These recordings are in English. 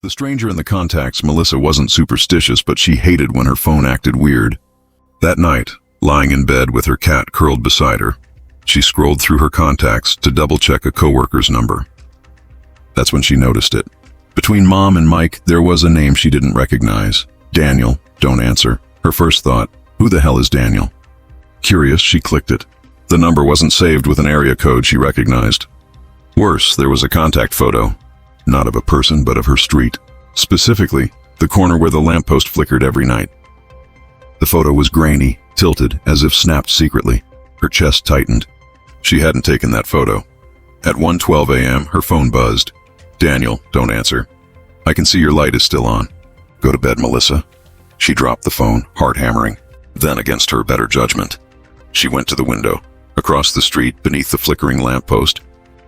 The stranger in the contacts, Melissa, wasn't superstitious, but she hated when her phone acted weird. That night, lying in bed with her cat curled beside her, she scrolled through her contacts to double-check a coworker's number. That's when she noticed it. Between Mom and Mike, there was a name she didn't recognize. Daniel, don't answer. Her first thought, who the hell is Daniel? Curious, she clicked it. The number wasn't saved with an area code she recognized. Worse, there was a contact photo. Not of a person, but of her street. Specifically, the corner where the lamppost flickered every night. The photo was grainy, tilted, as if snapped secretly. Her chest tightened. She hadn't taken that photo. At 1:12 a.m., her phone buzzed. Daniel, don't answer. I can see your light is still on. Go to bed, Melissa. She dropped the phone, heart hammering. Then, against her better judgment, she went to the window. Across the street, beneath the flickering lamppost,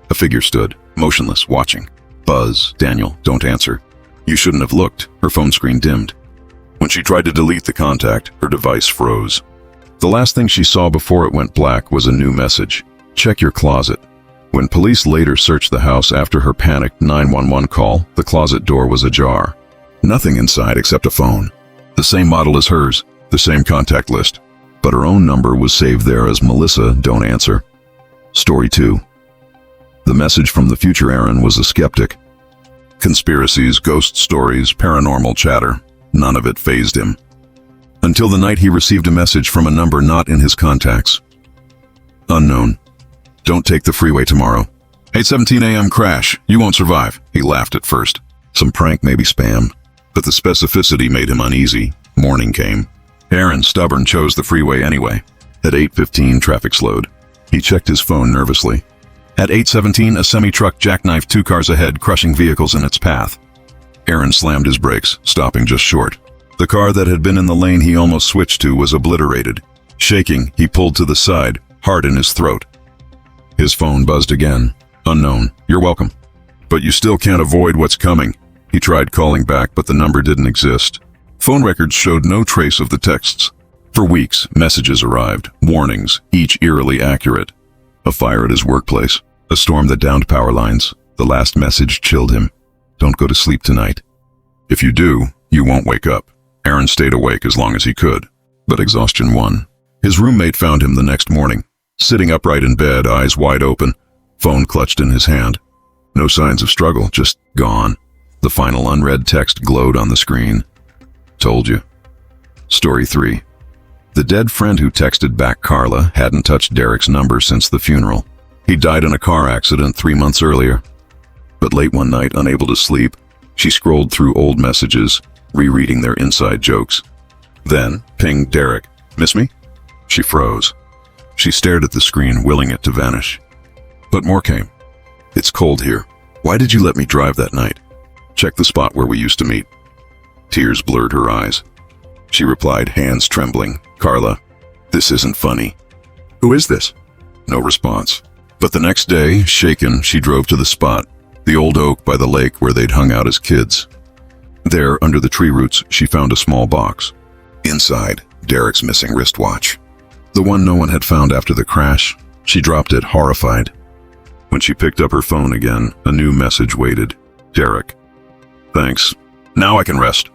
a figure stood, motionless, watching. Buzz, Daniel, don't answer. You shouldn't have looked. Her phone screen dimmed. When she tried to delete the contact, her device froze. The last thing she saw before it went black was a new message. Check your closet. When police later searched the house after her panicked 911 call, the closet door was ajar. Nothing inside except a phone. The same model as hers, the same contact list. But her own number was saved there as Melissa, don't answer. Story 2. The message from the future Aaron was a skeptic. Conspiracies, ghost stories, paranormal chatter, none of it fazed him. Until the night he received a message from a number not in his contacts. Unknown. Don't take the freeway tomorrow. 8:17 a.m. crash. You won't survive. He laughed at first. Some prank, maybe spam. But the specificity made him uneasy. Morning came. Aaron, stubborn, chose the freeway anyway. At 8:15, traffic slowed. He checked his phone nervously. At 8:17, a semi-truck jackknifed 2 cars ahead, crushing vehicles in its path. Aaron slammed his brakes, stopping just short. The car that had been in the lane he almost switched to was obliterated. Shaking, he pulled to the side, heart in his throat. His phone buzzed again. Unknown. You're welcome. But you still can't avoid what's coming. He tried calling back, but the number didn't exist. Phone records showed no trace of the texts. For weeks, messages arrived, warnings, each eerily accurate. A fire at his workplace, a storm that downed power lines. The last message chilled him. Don't go to sleep tonight. If you do, you won't wake up. Aaron stayed awake as long as he could, but exhaustion won. His roommate found him the next morning, sitting upright in bed, eyes wide open, phone clutched in his hand. No signs of struggle, just gone. The final unread text glowed on the screen. Told you. Story 3. The dead friend who texted back Carla hadn't touched Derek's number since the funeral. He died in a car accident 3 months earlier. But late one night, unable to sleep, she scrolled through old messages, rereading their inside jokes. Then, pinged Derek. Miss me? She froze. She stared at the screen, willing it to vanish. But more came. It's cold here. Why did you let me drive that night? Check the spot where we used to meet. Tears blurred her eyes. She replied, hands trembling. Carla, this isn't funny. Who is this? No response. But the next day, shaken, she drove to the spot, the old oak by the lake where they'd hung out as kids. There, under the tree roots, she found a small box. Inside, Derek's missing wristwatch. The one no one had found after the crash. She dropped it, horrified. When she picked up her phone again, a new message waited. Derek. Thanks. Now I can rest.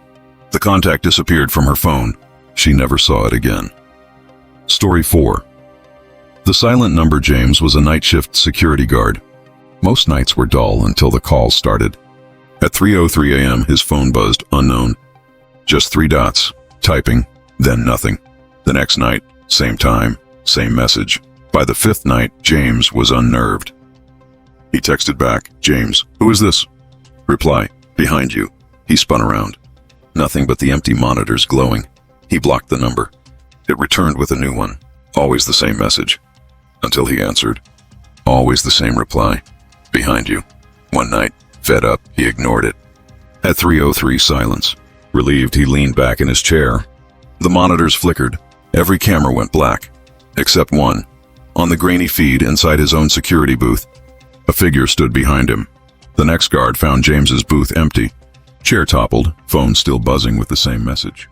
The contact disappeared from her phone. She never saw it again. Story 4. The silent number James was a night shift security guard. Most nights were dull until the calls started. At 3:03 a.m., his phone buzzed, unknown. Just 3 dots, typing, then nothing. The next night, same time, same message. By the 5th night, James was unnerved. He texted back, James, who is this? Reply, behind you. He spun around. Nothing but the empty monitors glowing. He blocked the number. It returned with a new one. Always the same message. Until he answered. Always the same reply. Behind you. One night, fed up, he ignored it. At 3:03, silence. Relieved, he leaned back in his chair. The monitors flickered. Every camera went black. Except one. On the grainy feed inside his own security booth, a figure stood behind him. The next guard found James's booth empty. Chair toppled, phone still buzzing with the same message.